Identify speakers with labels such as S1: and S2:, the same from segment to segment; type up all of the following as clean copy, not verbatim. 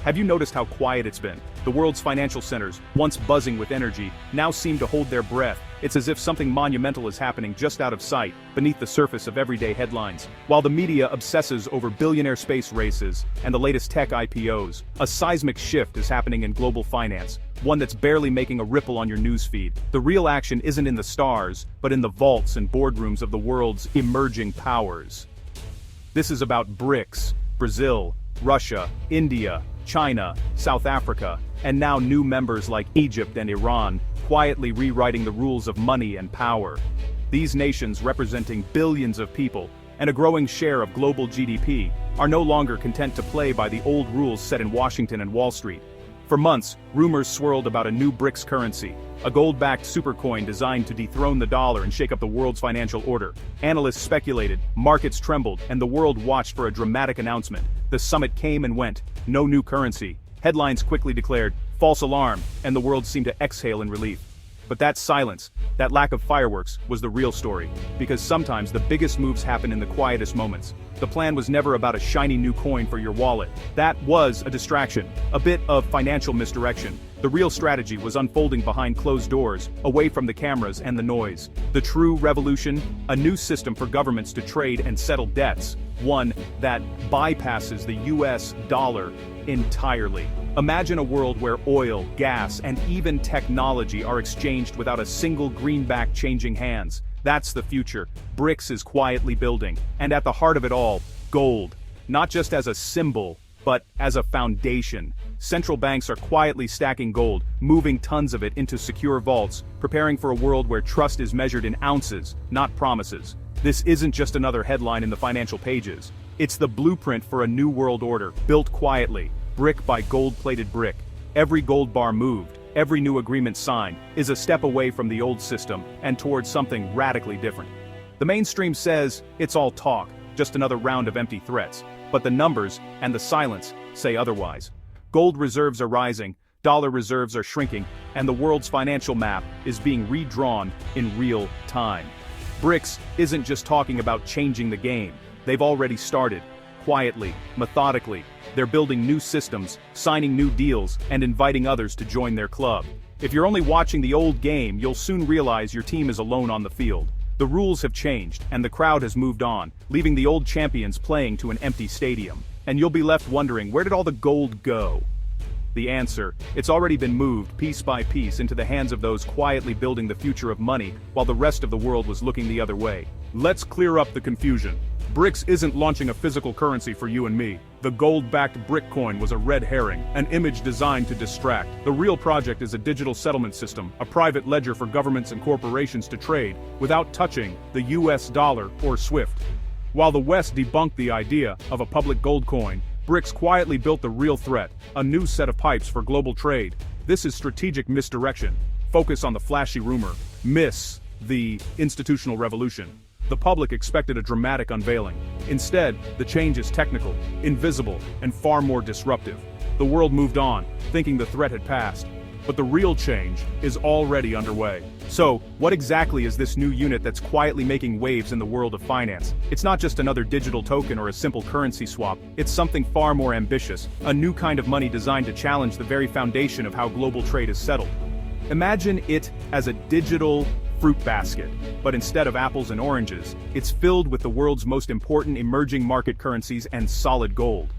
S1: Have you noticed how quiet it's been? The world's financial centers, once buzzing with energy, now seem to hold their breath. It's as if something monumental is happening just out of sight, beneath the surface of everyday headlines. While the media obsesses over billionaire space races and the latest tech IPOs, a seismic shift is happening in global finance, one that's barely making a ripple on your newsfeed. The real action isn't in the stars, but in the vaults and boardrooms of the world's emerging powers. This is about BRICS, Brazil, Russia, India, China, South Africa, and now new members like Egypt and Iran, quietly rewriting the rules of money and power. These nations, representing billions of people and a growing share of global GDP, are no longer content to play by the old rules set in Washington and Wall Street. For months, rumors swirled about a new BRICS currency, a gold-backed supercoin designed to dethrone the dollar and shake up the world's financial order. Analysts speculated, markets trembled, and the world watched for a dramatic announcement. The summit came and went, no new currency. Headlines quickly declared, false alarm, and the world seemed to exhale in relief. But that silence, that lack of fireworks, was the real story, because sometimes the biggest moves happen in the quietest moments. The plan was never about a shiny new coin for your wallet. That was a distraction, a bit of financial misdirection. The real strategy was unfolding behind closed doors, away from the cameras and the noise. The true revolution, a new system for governments to trade and settle debts, one that bypasses the US dollar entirely. Imagine a world where oil, gas, and even technology are exchanged without a single greenback changing hands. That's the future. BRICS is quietly building, and at the heart of it all, gold. Not just as a symbol, but as a foundation. Central banks are quietly stacking gold, moving tons of it into secure vaults, preparing for a world where trust is measured in ounces, not promises. This isn't just another headline in the financial pages. It's the blueprint for a new world order, built quietly, brick by gold-plated brick. Every gold bar moved, every new agreement signed, is a step away from the old system and towards something radically different. The mainstream says it's all talk, just another round of empty threats. But the numbers and the silence say otherwise. Gold reserves are rising, dollar reserves are shrinking, and the world's financial map is being redrawn in real time. BRICS isn't just talking about changing the game. They've already started. Quietly, methodically, they're building new systems, signing new deals, and inviting others to join their club. If you're only watching the old game, you'll soon realize your team is alone on the field. The rules have changed, and the crowd has moved on, leaving the old champions playing to an empty stadium. And you'll be left wondering, where did all the gold go? The answer, it's already been moved piece by piece into the hands of those quietly building the future of money, while the rest of the world was looking the other way. Let's clear up the confusion. BRICS isn't launching a physical currency for you and me. The gold-backed brick coin was a red herring, an image designed to distract. The real project is a digital settlement system, a private ledger for governments and corporations to trade, without touching the US dollar or SWIFT. While the West debunked the idea of a public gold coin, BRICS quietly built the real threat, a new set of pipes for global trade. This is strategic misdirection. Focus on the flashy rumor. Miss the institutional revolution. The public expected a dramatic unveiling. Instead, the change is technical, invisible, and far more disruptive. The world moved on, thinking the threat had passed. But the real change is already underway. So, what exactly is this new unit that's quietly making waves in the world of finance? It's not just another digital token or a simple currency swap. It's something far more ambitious, a new kind of money designed to challenge the very foundation of how global trade is settled. Imagine it as a digital fruit basket, but instead of apples and oranges, it's filled with the world's most important emerging market currencies and solid gold.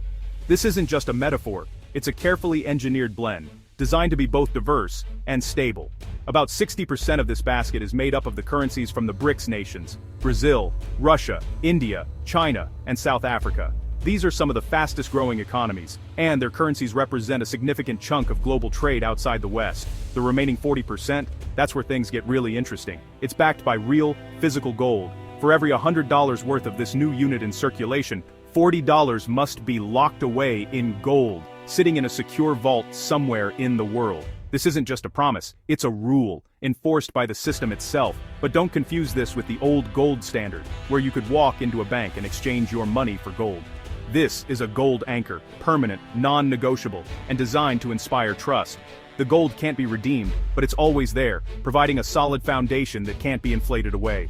S1: This isn't just a metaphor, it's a carefully engineered blend, designed to be both diverse and stable. About 60% of this basket is made up of the currencies from the BRICS nations: Brazil, Russia, India, China, and South Africa. These are some of the fastest growing economies, and their currencies represent a significant chunk of global trade outside the West. The remaining 40%, that's where things get really interesting. It's backed by real, physical gold. For every $100 worth of this new unit in circulation, $40 must be locked away in gold, sitting in a secure vault somewhere in the world. This isn't just a promise, it's a rule, enforced by the system itself. But don't confuse this with the old gold standard, where you could walk into a bank and exchange your money for gold. This is a gold anchor, permanent, non-negotiable, and designed to inspire trust. The gold can't be redeemed, but it's always there, providing a solid foundation that can't be inflated away.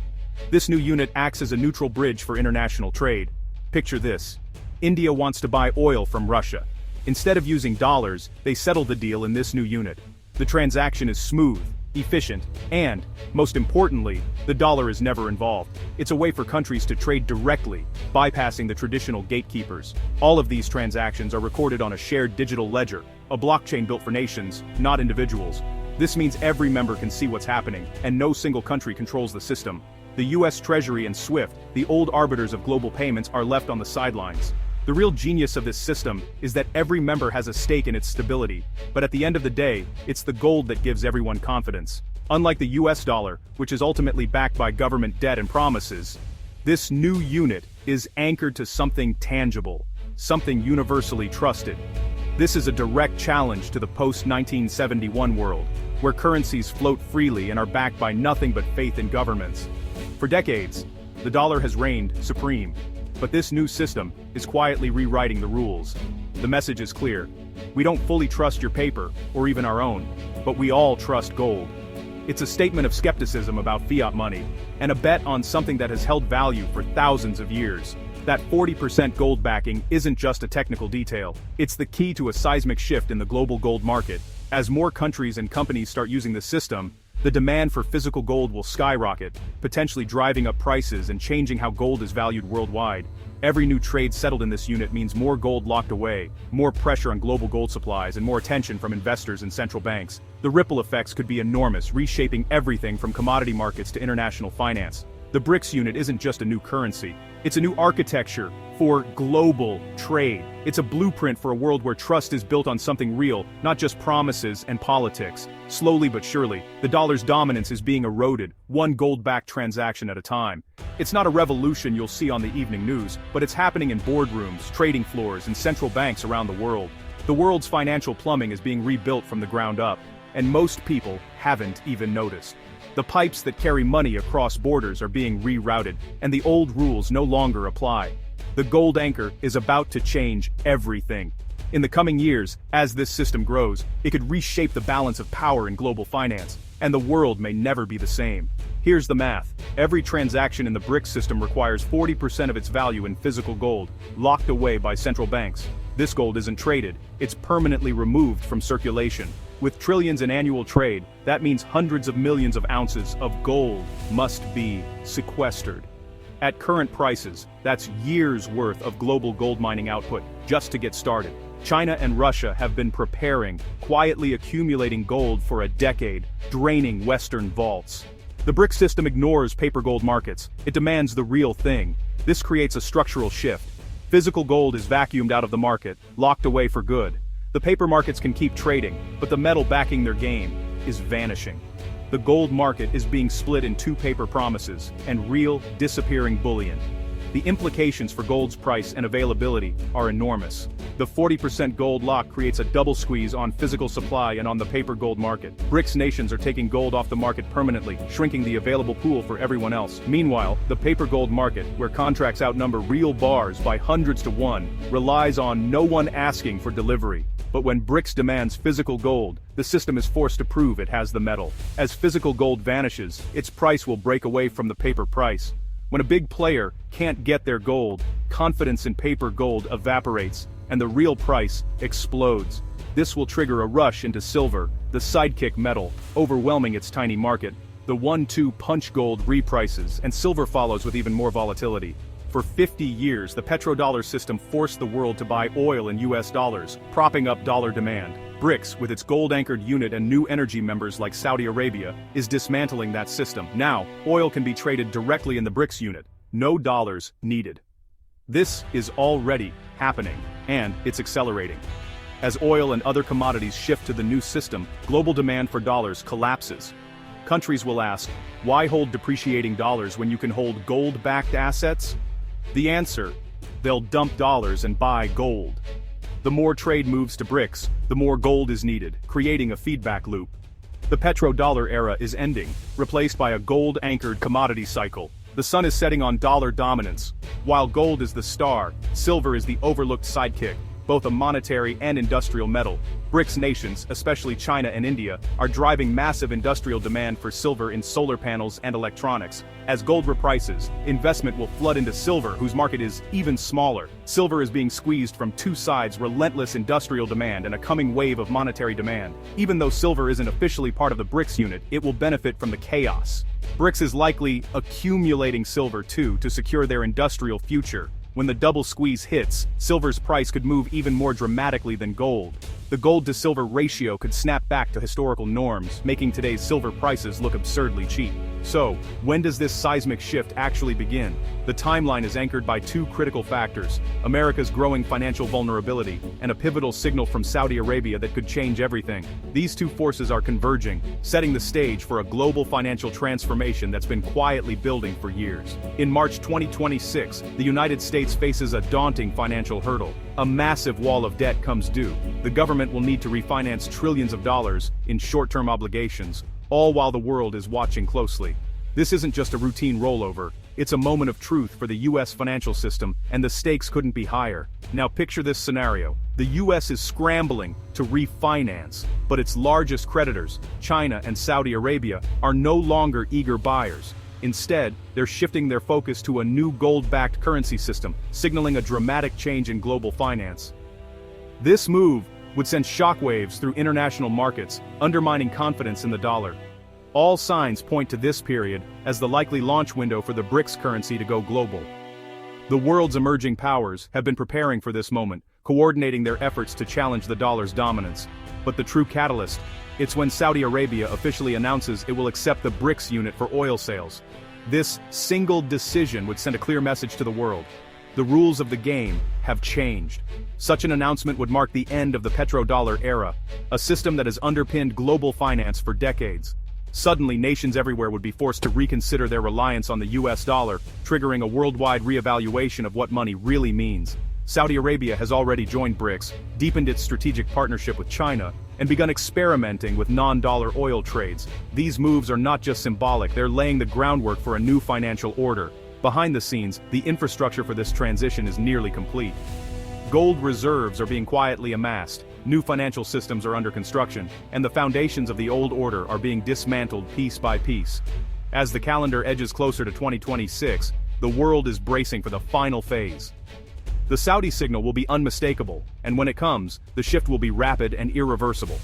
S1: This new unit acts as a neutral bridge for international trade. Picture this. India wants to buy oil from Russia. Instead of using dollars, they settle the deal in this new unit. The transaction is smooth, efficient, and, most importantly, the dollar is never involved. It's a way for countries to trade directly, bypassing the traditional gatekeepers. All of these transactions are recorded on a shared digital ledger, a blockchain built for nations, not individuals. This means every member can see what's happening, and no single country controls the system. The US Treasury and SWIFT, the old arbiters of global payments, are left on the sidelines. The real genius of this system is that every member has a stake in its stability, but at the end of the day, it's the gold that gives everyone confidence. Unlike the US dollar, which is ultimately backed by government debt and promises, this new unit is anchored to something tangible, something universally trusted. This is a direct challenge to the post-1971 world, where currencies float freely and are backed by nothing but faith in governments. For decades, the dollar has reigned supreme. But this new system is quietly rewriting the rules. The message is clear. We don't fully trust your paper, or even our own, but we all trust gold. It's a statement of skepticism about fiat money, and a bet on something that has held value for thousands of years. That 40% gold backing isn't just a technical detail, it's the key to a seismic shift in the global gold market. As more countries and companies start using the system, the demand for physical gold will skyrocket, potentially driving up prices and changing how gold is valued worldwide. Every new trade settled in this unit means more gold locked away, more pressure on global gold supplies, and more attention from investors and central banks. The ripple effects could be enormous, reshaping everything from commodity markets to international finance. The BRICS unit isn't just a new currency, it's a new architecture for global trade. It's a blueprint for a world where trust is built on something real, not just promises and politics. Slowly but surely, the dollar's dominance is being eroded, one gold-backed transaction at a time. It's not a revolution you'll see on the evening news, but it's happening in boardrooms, trading floors, and central banks around the world. The world's financial plumbing is being rebuilt from the ground up, and most people haven't even noticed. The pipes that carry money across borders are being rerouted, and the old rules no longer apply. The gold anchor is about to change everything. In the coming years, as this system grows, it could reshape the balance of power in global finance, and the world may never be the same. Here's the math. Every transaction in the BRICS system requires 40% of its value in physical gold, locked away by central banks. This gold isn't traded, it's permanently removed from circulation. With trillions in annual trade, that means hundreds of millions of ounces of gold must be sequestered. At current prices, that's years' worth of global gold mining output just to get started. China and Russia have been preparing, quietly accumulating gold for a decade, draining Western vaults. The BRICS system ignores paper gold markets. It demands the real thing. This creates a structural shift. Physical gold is vacuumed out of the market, locked away for good. The paper markets can keep trading, but the metal backing their game is vanishing. The gold market is being split in two paper promises and real, disappearing bullion. The implications for gold's price and availability are enormous. The 40% gold lock creates a double squeeze on physical supply and on the paper gold market. BRICS nations are taking gold off the market permanently, shrinking the available pool for everyone else. Meanwhile, the paper gold market, where contracts outnumber real bars by hundreds to one, relies on no one asking for delivery. But when BRICS demands physical gold, the system is forced to prove it has the metal. As physical gold vanishes, its price will break away from the paper price. When a big player can't get their gold, confidence in paper gold evaporates, and the real price explodes. This will trigger a rush into silver, the sidekick metal, overwhelming its tiny market. The 1-2 punch gold reprices, and silver follows with even more volatility. For 50 years, the petrodollar system forced the world to buy oil in US dollars, propping up dollar demand. BRICS, with its gold-anchored unit and new energy members like Saudi Arabia, is dismantling that system. Now, oil can be traded directly in the BRICS unit. No dollars needed. This is already happening, and it's accelerating. As oil and other commodities shift to the new system, global demand for dollars collapses. Countries will ask, why hold depreciating dollars when you can hold gold-backed assets? The answer: they'll dump dollars and buy gold. The more trade moves to BRICS, the more gold is needed, creating a feedback loop. The petrodollar era is ending, replaced by a gold-anchored commodity cycle. The sun is setting on dollar dominance. While gold is the star, silver is the overlooked sidekick. both a monetary and industrial metal. BRICS nations, especially China and India, are driving massive industrial demand for silver in solar panels and electronics. As gold reprices, investment will flood into silver, whose market is even smaller. Silver is being squeezed from two sides: relentless industrial demand and a coming wave of monetary demand. Even though silver isn't officially part of the BRICS unit, it will benefit from the chaos. BRICS is likely accumulating silver too to secure their industrial future. When the double squeeze hits, silver's price could move even more dramatically than gold. The gold-to-silver ratio could snap back to historical norms, making today's silver prices look absurdly cheap. So, when does this seismic shift actually begin? The timeline is anchored by two critical factors: America's growing financial vulnerability, and a pivotal signal from Saudi Arabia that could change everything. These two forces are converging, setting the stage for a global financial transformation that's been quietly building for years. In March 2026, the United States faces a daunting financial hurdle. A massive wall of debt comes due. The government will need to refinance trillions of dollars in short-term obligations, all while the world is watching closely. This isn't just a routine rollover, it's a moment of truth for the US financial system, and the stakes couldn't be higher. Now picture this scenario. The US is scrambling to refinance, but its largest creditors, China and Saudi Arabia, are no longer eager buyers. Instead, they're shifting their focus to a new gold-backed currency system, signaling a dramatic change in global finance. This move would send shockwaves through international markets, undermining confidence in the dollar. All signs point to this period as the likely launch window for the BRICS currency to go global. The world's emerging powers have been preparing for this moment, coordinating their efforts to challenge the dollar's dominance. But the true catalyst, it's when Saudi Arabia officially announces it will accept the BRICS unit for oil sales. This single decision would send a clear message to the world. The rules of the game have changed. Such an announcement would mark the end of the petrodollar era, a system that has underpinned global finance for decades. Suddenly, nations everywhere would be forced to reconsider their reliance on the US dollar, triggering a worldwide reevaluation of what money really means. Saudi Arabia has already joined BRICS, deepened its strategic partnership with China, and begun experimenting with non-dollar oil trades. These moves are not just symbolic, they're laying the groundwork for a new financial order. Behind the scenes, the infrastructure for this transition is nearly complete. Gold reserves are being quietly amassed, new financial systems are under construction, and the foundations of the old order are being dismantled piece by piece. As the calendar edges closer to 2026, the world is bracing for the final phase. The Saudi signal will be unmistakable, and when it comes, the shift will be rapid and irreversible.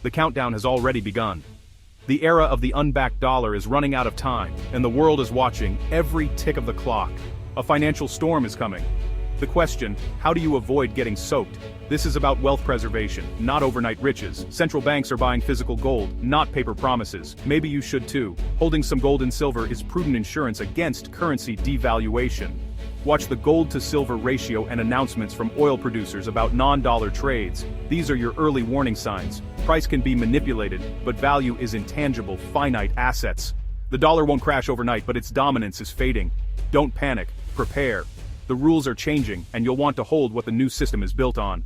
S1: The countdown has already begun. The era of the unbacked dollar is running out of time, and the world is watching every tick of the clock. A financial storm is coming. The question, how do you avoid getting soaked? This is about wealth preservation, not overnight riches. Central banks are buying physical gold, not paper promises. Maybe you should too. Holding some gold and silver is prudent insurance against currency devaluation. Watch the gold-to-silver ratio and announcements from oil producers about non-dollar trades. These are your early warning signs. Price can be manipulated, but value is intangible, finite assets. The dollar won't crash overnight, but its dominance is fading. Don't panic, prepare. The rules are changing, and you'll want to hold what the new system is built on.